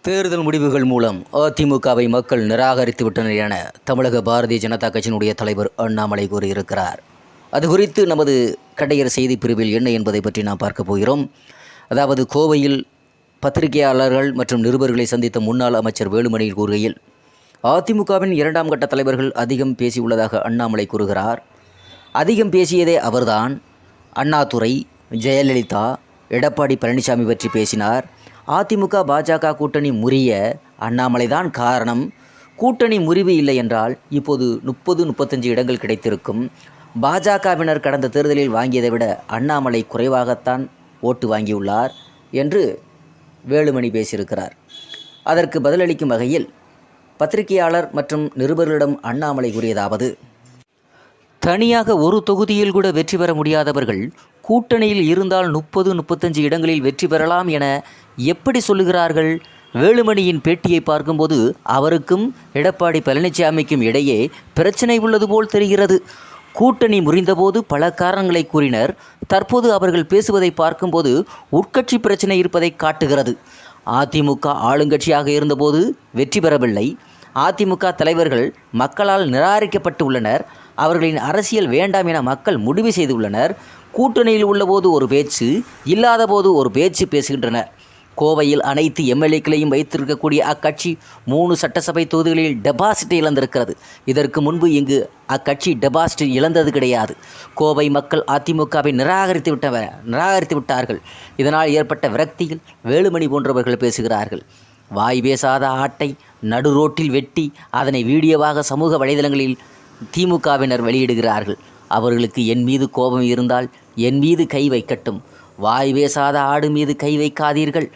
தேர்தல் முடிவுகள் மூலம் அதிமுகவை மக்கள் நிராகரித்து விட்டனர் என தமிழக பாரதிய ஜனதா கட்சியினுடைய தலைவர் அண்ணாமலை கூறியிருக்கிறார். அது குறித்து நமது கடையர் செய்தி பிரிவில் என்ன என்பதை பற்றி நாம் பார்க்க போகிறோம். அதாவது கோவையில் பத்திரிகையாளர்கள் மற்றும் நிருபர்களை சந்தித்த முன்னாள் அமைச்சர் வேலுமணி கூறுகையில், அதிமுகவின் 2ஆம் கட்ட தலைவர்கள் அதிகம் பேசியுள்ளதாக அண்ணாமலை கூறுகிறார். அதிகம் பேசியதே அவர்தான். அண்ணாதுரை, ஜெயலலிதா, எடப்பாடி பழனிசாமி பற்றி பேசினார். அதிமுக பாஜக கூட்டணி முறிய அண்ணாமலை தான் காரணம். கூட்டணி முறிவு இல்லை என்றால் இப்போது 30-35 இடங்கள் கிடைத்திருக்கும். பாஜகவினர் கடந்த தேர்தலில் வாங்கியதை விட அண்ணாமலை குறைவாகத்தான் ஓட்டு வாங்கியுள்ளார் என்று வேலுமணி பேசியிருக்கிறார். அதற்கு பதிலளிக்கும் வகையில் பத்திரிகையாளர் மற்றும் நிருபர்களிடம் அண்ணாமலை கூறியதாவது: தனியாக ஒரு தொகுதியில் கூட வெற்றி பெற முடியாதவர்கள் கூட்டணியில் இருந்தால் 30-35 இடங்களில் வெற்றி பெறலாம் என எப்படி சொல்லுகிறார்கள்? வேலுமணியின் பேட்டியை பார்க்கும்போது அவருக்கும் எடப்பாடி பழனிசாமிக்கும் இடையே பிரச்சனை உள்ளது போல் தெரிகிறது. கூட்டணி முறிந்தபோது பல காரணங்களை கூறினர். தற்போது அவர்கள் பேசுவதை பார்க்கும்போது உட்கட்சி பிரச்சனை இருப்பதை காட்டுகிறது. அதிமுக ஆளுங்கட்சியாக இருந்தபோது வெற்றி பெறவில்லை. அதிமுக தலைவர்கள் மக்களால் நிராகரிக்கப்பட்டு உள்ளனர். அவர்களின் அரசியல் வேண்டாம் என மக்கள் முடிவு செய்துள்ளனர். கூட்டணியில் உள்ளபோது ஒரு பேச்சு, இல்லாத போது ஒரு பேச்சு பேசுகின்றனர். கோவையில் அனைத்து எம்எல்ஏக்களையும் வைத்திருக்கக்கூடிய அக்கட்சி 3 சட்டசபை தொகுதிகளில் டெபாசிட் இழந்திருக்கிறது. இதற்கு முன்பு இங்கு அக்கட்சி டெபாசிட் இழந்தது கிடையாது. கோவை மக்கள் அதிமுகவை நிராகரித்து விட்டார்கள். இதனால் ஏற்பட்ட விரக்தியில் வேலுமணி போன்றவர்கள் பேசுகிறார்கள். வாய் பேசாத ஆட்டை நடு ரோட்டில் வெட்டி அதனை வீடியோவாக சமூக வலைதளங்களில் திமுகவினர் வெளியிடுகிறார்கள். அவர்களுக்கு என் மீது கோபம் இருந்தால் என் மீது கை வைக்கட்டும். வாய் பேசாத ஆடு மீது கை வைக்காதீர்கள்.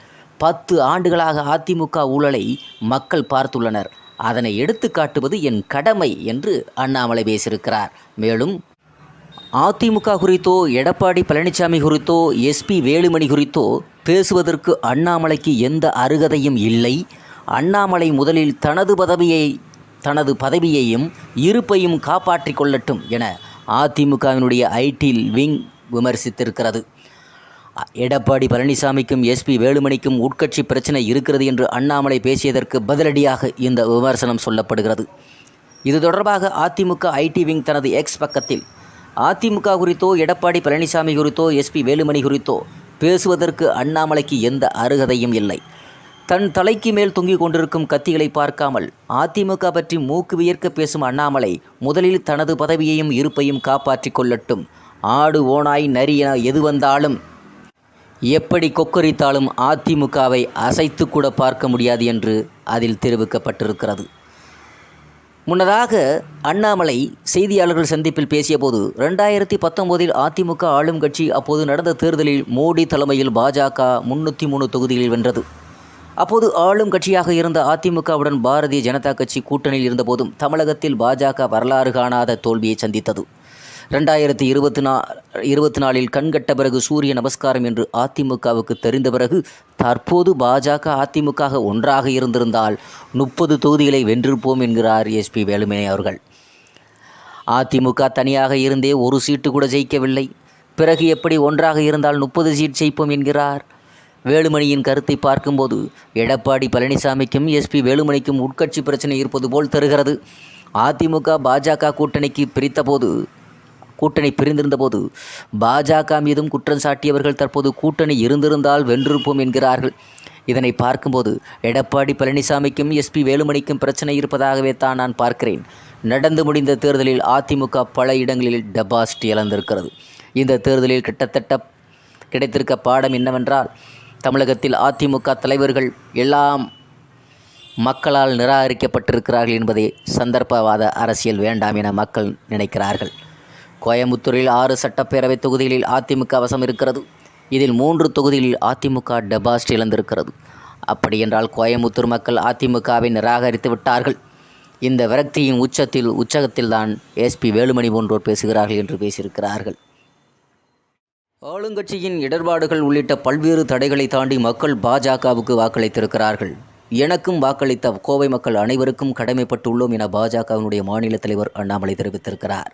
10 ஆண்டுகளாக அதிமுக ஊழலை மக்கள் பார்த்துள்ளனர். அதனை எடுத்து காட்டுவது என் கடமை என்று அண்ணாமலை பேசியிருக்கிறார். மேலும் அதிமுக குறித்தோ எடப்பாடி பழனிசாமி குறித்தோ எஸ்பி வேலுமணி குறித்தோ பேசுவதற்கு அண்ணாமலைக்கு எந்த அருகதையும் இல்லை. அண்ணாமலை முதலில் தனது பதவியையும் இருப்பையும் காப்பாற்றி கொள்ளட்டும் என அதிமுகவினுடைய ஐடி விங் விமர்சித்திருக்கிறது. எடப்பாடி பழனிசாமிக்கும் எஸ்பி வேலுமணிக்கும் உட்கட்சி பிரச்சனை இருக்கிறது என்று அண்ணாமலை பேசியதற்கு பதிலடியாக இந்த விமர்சனம் சொல்லப்படுகிறது. இது தொடர்பாக அதிமுக ஐடி விங் தனது எக்ஸ் பக்கத்தில், அதிமுக குறித்தோ எடப்பாடி பழனிசாமி குறித்தோ எஸ்பி வேலுமணி குறித்தோ பேசுவதற்கு அண்ணாமலைக்கு எந்த அருகதையும் இல்லை. தன் தலைக்கு மேல் தொங்கிக் கொண்டிருக்கும் கத்திகளை பார்க்காமல் அதிமுக பற்றி மூக்கு வியர்க்க பேசும் அண்ணாமலை முதலில் தனது பதவியையும் இருப்பையும் காப்பாற்றி கொள்ளட்டும். ஆடு, ஓனாய், நரி என எது வந்தாலும் எப்படி கொக்கரித்தாலும் அதிமுகவை அசைத்து கூட பார்க்க முடியாது என்று அதில் தெரிவிக்கப்பட்டிருக்கிறது. முன்னதாக அண்ணாமலை செய்தியாளர்கள் சந்திப்பில் பேசியபோது 2019 அதிமுக ஆளும் கட்சி அப்போது நடந்த தேர்தலில் மோடி தலைமையில் பாஜக 303 தொகுதிகளில் வென்றது. அப்போது ஆளும் கட்சியாக இருந்த அதிமுகவுடன் பாரதிய ஜனதா கட்சி கூட்டணியில் இருந்தபோதும் தமிழகத்தில் பாஜக வரலாறு காணாத தோல்வியை சந்தித்தது. 2024 கண்கட்ட பிறகு சூரிய நமஸ்காரம் என்று அதிமுகவுக்கு தெரிந்த பிறகு தற்போது பாஜக அதிமுக ஒன்றாக இருந்திருந்தால் 30 தொகுதிகளை வென்றிருப்போம் என்கிறார் எஸ்பி வேலுமணி அவர்கள். அதிமுக தனியாக இருந்தே ஒரு சீட்டு கூட ஜெயிக்கவில்லை. பிறகு எப்படி ஒன்றாக இருந்தால் 30 சீட் ஜெயிப்போம் என்கிறார்? வேலுமணியின் கருத்தை பார்க்கும்போது எடப்பாடி பழனிசாமிக்கும் எஸ்பி வேலுமணிக்கும் உட்கட்சி பிரச்சனை இருப்பது போல் தெரிகிறது. அதிமுக பாஜக கூட்டணி பிரிந்திருந்தபோது பாஜக மீதும் குற்றம் சாட்டியவர்கள் தற்போது கூட்டணி இருந்திருந்தால் வென்றிருப்போம் என்கிறார்கள். இதனை பார்க்கும்போது எடப்பாடி பழனிசாமிக்கும் எஸ்பி வேலுமணிக்கும் பிரச்சனை இருப்பதாகவே தான் நான் பார்க்கிறேன். நடந்து முடிந்த தேர்தலில் அதிமுக பல இடங்களில் டெபாசிட் இழந்திருக்கிறது. இந்த தேர்தலில் கிட்டத்தட்ட கிடைத்திருக்க பாடம் என்னவென்றால், தமிழகத்தில் அதிமுக தலைவர்கள் எல்லாம் மக்களால் நிராகரிக்கப்பட்டிருக்கிறார்கள் என்பதே. சந்தர்ப்பவாத அரசியல் வேண்டாம் என மக்கள் நினைக்கிறார்கள். கோயம்புத்தூரில் 6 சட்டப்பேரவை தொகுதிகளில் அதிமுக வசம் இருக்கிறது. இதில் 3 தொகுதிகளில் அதிமுக டெபாசிட் இழந்திருக்கிறது. அப்படியென்றால் கோயம்புத்தூர் மக்கள் அதிமுகவை நிராகரித்து விட்டார்கள். இந்த விரக்தியின் உச்சகத்தில் தான் எஸ்பி வேலுமணி போன்றோர் பேசுகிறார்கள் என்று பேசியிருக்கிறார்கள். ஆளுங்கட்சியின் இடர்பாடுகள் உள்ளிட்ட பல்வேறு தடைகளை தாண்டி மக்கள் பாஜகவுக்கு வாக்களித்திருக்கிறார்கள். எனக்கும் வாக்களித்த கோவை மக்கள் அனைவருக்கும் கடமைப்பட்டுள்ளோம் என பாஜகவினுடைய மாநில தலைவர் அண்ணாமலை தெரிவித்திருக்கிறார்.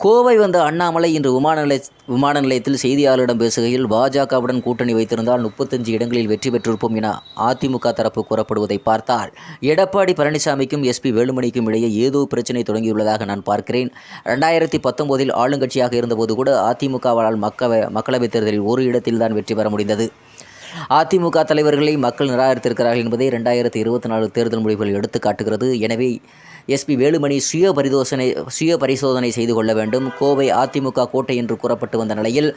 கோவை வந்த அண்ணாமலை இன்று விமான நிலையத்தில் செய்தியாளர்களிடம் பேசுகையில், பாஜகவுடன் கூட்டணி வைத்திருந்தால் 35 இடங்களில் வெற்றி பெற்றிருப்போம் என அதிமுக தரப்பு கூறப்படுவதை பார்த்தால், எடப்பாடி பழனிசாமிக்கும் எஸ்பி வேலுமணிக்கும் இடையே ஏதோ பிரச்சனை தொடங்கியுள்ளதாக நான் பார்க்கிறேன். 2019 ஆளுங்கட்சியாக இருந்தபோது கூட அதிமுகவால் மக்களவைத் தேர்தலில் ஒரு இடத்தில்தான் வெற்றி பெற முடிந்தது. அதிமுக தலைவர்களை மக்கள் நிராகரித்திருக்கிறார்கள் என்பதை 2024 தேர்தல் முடிவுகள் எடுத்து காட்டுகிறது. எனவே எஸ்பி வேலுமணி சுய பரிசோதனை செய்து கொள்ள வேண்டும். கோவை அதிமுக கோட்டை என்று கூறப்பட்டு வந்த நிலையில்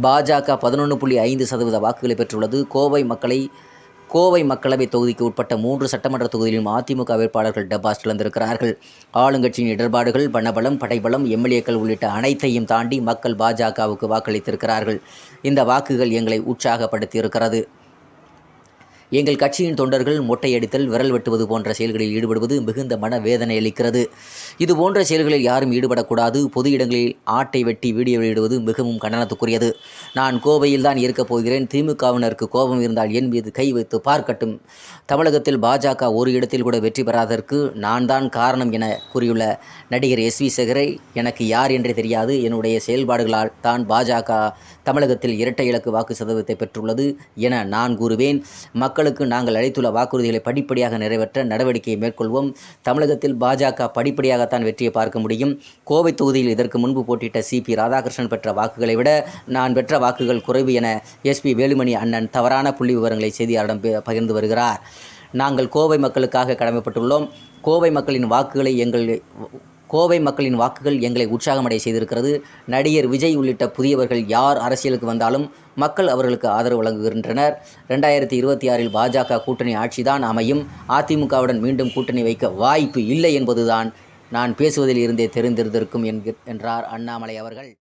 பாஜக 11.5% வாக்குகளை பெற்றுள்ளது. கோவை மக்களவை தொகுதிக்கு உட்பட்ட 3 சட்டமன்ற தொகுதியிலும் அதிமுக வேட்பாளர்கள் டெபாசிட் இழந்திருக்கிறார்கள். ஆளுங்கட்சியின் இடர்பாடுகள், பணபலம், படைபலம், எம்எல்ஏக்கள் உள்ளிட்ட அனைத்தையும் தாண்டி மக்கள் பாஜகவுக்கு வாக்களித்திருக்கிறார்கள். இந்த வாக்குகள் எங்களை உற்சாகப்படுத்தியிருக்கிறது. எங்கள் கட்சியின் தொண்டர்கள் மொட்டையடித்தல், விரல் வெட்டுவது போன்ற செயல்களில் ஈடுபடுவது மிகுந்த மனவேதனை அளிக்கிறது. இதுபோன்ற செயல்களில் யாரும் ஈடுபடக்கூடாது. பொது இடங்களில் ஆட்டை வெட்டி வீடியோ வெளியிடுவது மிகவும் கண்டனத்துக்குரியது. நான் கோவையில் தான் இருக்கப் போகிறேன். திமுகவினருக்கு கோபம் இருந்தால் என் மீது கை வைத்து பார்க்கட்டும். தமிழகத்தில் பாஜக ஒரு இடத்தில் கூட வெற்றி பெறாததற்கு நான் தான் காரணம் என கூறியுள்ள நடிகர் எஸ்வி சேகரை, எனக்கு யார் என்றே தெரியாது. என்னுடைய செயல்பாடுகளால் தான் பாஜக தமிழகத்தில் இரட்டை இலக்கு வாக்கு சதவீதத்தை பெற்றுள்ளது என நான் கூறுவேன். மக்களுக்கு நாங்கள் அளித்துள்ள வாக்குறுதிகளை படிப்படியாக நிறைவேற்ற நடவடிக்கையை மேற்கொள்வோம். தமிழகத்தில் பாஜக படிப்படியாகத்தான் வெற்றியை பார்க்க முடியும். கோவை தொகுதியில் இதற்கு முன்பு போட்டியிட்ட சிபி ராதாகிருஷ்ணன் பெற்ற வாக்குகளை விட நான் பெற்ற வாக்குகள் குறைவு என எஸ்பி வேலுமணி அண்ணன் தவறான புள்ளி விவரங்களை செய்தியாளரிடம் பகிர்ந்து வருகிறார். நாங்கள் கோவை மக்களுக்காக கடமைப்பட்டுள்ளோம். கோவை மக்களின் வாக்குகள் எங்களை உற்சாகமடைய செய்திருக்கிறது. நடிகர் விஜய் உள்ளிட்ட புதியவர்கள் யார் அரசியலுக்கு வந்தாலும் மக்கள் அவர்களுக்கு ஆதரவு வழங்குகின்றனர். 2026 பாஜக கூட்டணி ஆட்சிதான் அமையும். அதிமுகவுடன் மீண்டும் கூட்டணி வைக்க வாய்ப்பு இல்லை என்பதுதான் நான் பேசுவதில் இருந்தே தெரிந்திருந்திருக்கும் என்றார் அண்ணாமலை அவர்கள்.